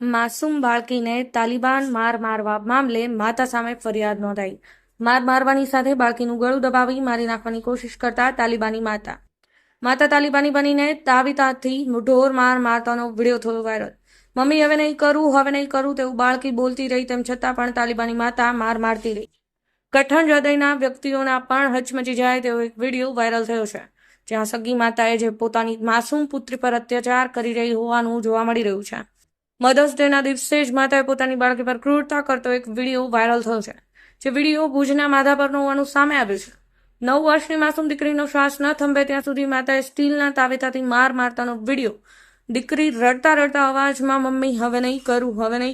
માસૂમ બાળકીને તાલિબાન માર મારવા મામલે માતા સામે ફરિયાદ નોંધાઈ। માર મારવાની સાથે બાળકીનું ગળું દબાવી મારી નાખવાની કોશિશ કરતા તાલિબાની માતા તાલિબાની બનીને તાવીતાથી ઢોર માર મારતાનો વિડીયો થયો વાયરલ। મમ્મી હવે નહીં કરું તેવું બાળકી બોલતી રહી, તેમ છતાં પણ તાલિબાની માતા માર મારતી રહી। કઠણ હૃદયના વ્યક્તિઓના પણ હચમચી જાય તેવો એક વિડીયો વાયરલ થયો છે, જ્યાં સગી માતાએ જે પોતાની માસૂમ પુત્રી પર અત્યાચાર કરી રહી હોવાનું જોવા મળી રહ્યું છે। મધર્સ ડેના દિવસે જ માતાએ પોતાની બાળકી પર ક્રૂરતા કરતો એક વિડીયો વાયરલ થયો છે, જે વિડીયો ભુજના માધાપરનો હોવાનું સામે આવ્યું છે। 9 વર્ષની માસૂમ દીકરીનો શ્વાસ ન થંભે ત્યાં સુધી માતાએ સ્ટીલના તાવેતાથી માર મારતાનો વિડીયો। દીકરી રડતા રડતા અવાજમાં મમ્મી હવે નહીં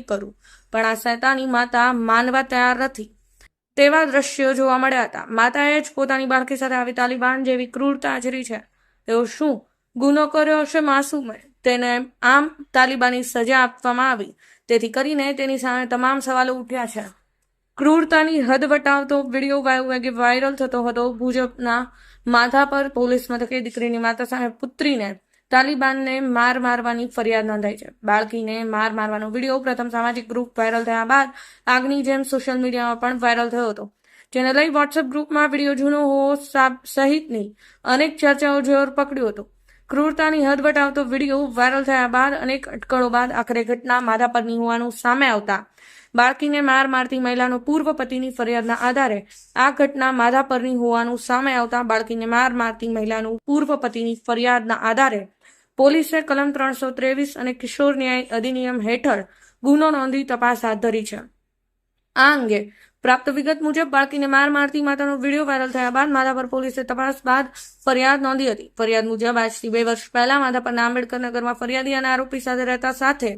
કરું, પણ આ શૈતાની માતા માનવા તૈયાર નથી તેવા દ્રશ્યો જોવા મળ્યા હતા। માતાએ જ પોતાની બાળકી સાથે આવી તાલિબાન જેવી ક્રૂરતા આચરી છે। તેઓ શું ગુનો કર્યો હશે માસૂમે? તેને આમ તાલિબાની સજા આપવામાં આવી, તેથી કરીને તેની સામે તમામ સવાલો ઉઠ્યા છે। ક્રૂરતાની હદ વટાવતો વિડીયો વાયરલ થતો હતો। ભુજના માધાપર પોલીસ મથકે દીકરીની માતા સામે પુત્રીને તાલિબાનને માર મારવાની ફરિયાદ નોંધાઈ છે। બાળકીને માર મારવાનો વિડીયો પ્રથમ સામાજિક ગ્રુપ વાયરલ થયા બાદ આગની જેમ સોશિયલ મીડિયામાં પણ વાયરલ થયો હતો, જેને લઈ વોટ્સએપ ગ્રુપમાં વિડીયો જૂનો હોવો સહિતની અનેક ચર્ચાઓ જોર પકડ્યું હતું। ક્રૂરતાની હદ વટાવતો વિડીયો વાયરલ થયા બાદ અનેક અટકળો બાદ આખરે ઘટના માધાપરની હોવાનું સામે આવતા બાળકીને માર મારતી મહિલાનો પૂર્વ પતિની ફરિયાદના આધારે આ ઘટના માધાપરની હોવાનું સામે આવતા બાળકીને માર મારતી મહિલાનું પૂર્વ પતિની ફરિયાદના આધારે પોલીસે કલમ 323 અને કિશોર ન્યાય અધિનિયમ હેઠળ ગુનો નોંધી તપાસ હાથ ધરી છે। આ અંગે પ્રાપ્ત વિગત મુજબ બાળકીને માર મારતી માતાનો વિડીયો વાયરલ થયા બાદ માધાપર પોલીસે તપાસ બાદ ફરિયાદ નોંધી હતી। ફરિયાદ મુજબ આજથી 2 વર્ષ પહેલા માધાપરના આંબેડકર નગરમાં ફરિયાદી અને આરોપી સાથે રહેતા સાથે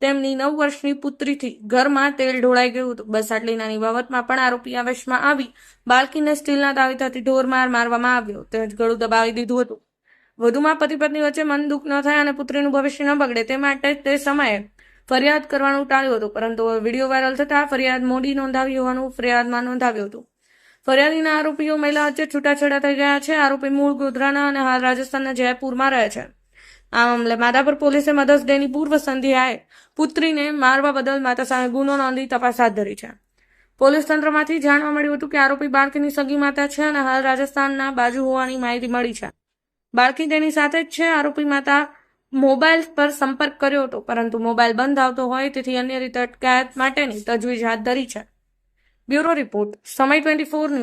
તેમની 9 વર્ષની પુત્રીથી ઘરમાં તેલ ઢોળાઈ ગયું હતું। બસ આટલી નાની બાબતમાં પણ આરોપી આવેશમાં આવી બાળકીને સ્ટીલના તાવીતાથી ઢોર માર મારવામાં આવ્યો, તેમજ ગળું દબાવી દીધું હતું। વધુમાં પતિ પત્ની વચ્ચે મન દુઃખ ન થાય અને પુત્રીનું ભવિષ્ય ન બગડે તે માટે તે સમયે ફરિયાદ કરવાનું ટાળ્યું હતું, પરંતુ વિડીયો વાયરલ થતા ફરિયાદ મોડી નોંધાવી હોવાનું ફરિયાદમાં નોંધાવ્યું હતું। ફરિયાદીના આરોપીઓ મહિલા વચ્ચે છૂટાછેડા થઈ ગયા છે। આરોપી મૂળ ગોધરાના અને હાલ રાજસ્થાનના જયપુરમાં રહે છે। આ મામલે માધાપર પોલીસે મધર્સ ડેની પૂર્વ સંધ્યાએ પુત્રીને મારવા બદલ માતા સામે ગુનો નોંધી તપાસ હાથ ધરી છે। પોલીસ તંત્રમાંથી જાણવા મળ્યું હતું કે આરોપી બાળકીની સગી માતા છે અને હાલ રાજસ્થાનના બાજુ હોવાની માહિતી મળી છે। બાળકી તેની સાથે જ છે। આરોપી માતા મોબાઈલ પર સંપર્ક કર્યો હતો, પરંતુ મોબાઈલ બંધ આવતો હોય તેથી અન્ય રીતે અટકાયત માટેની તજવીજ હાથ ધરી છે। બ્યુરો રિપોર્ટ, સમય 24।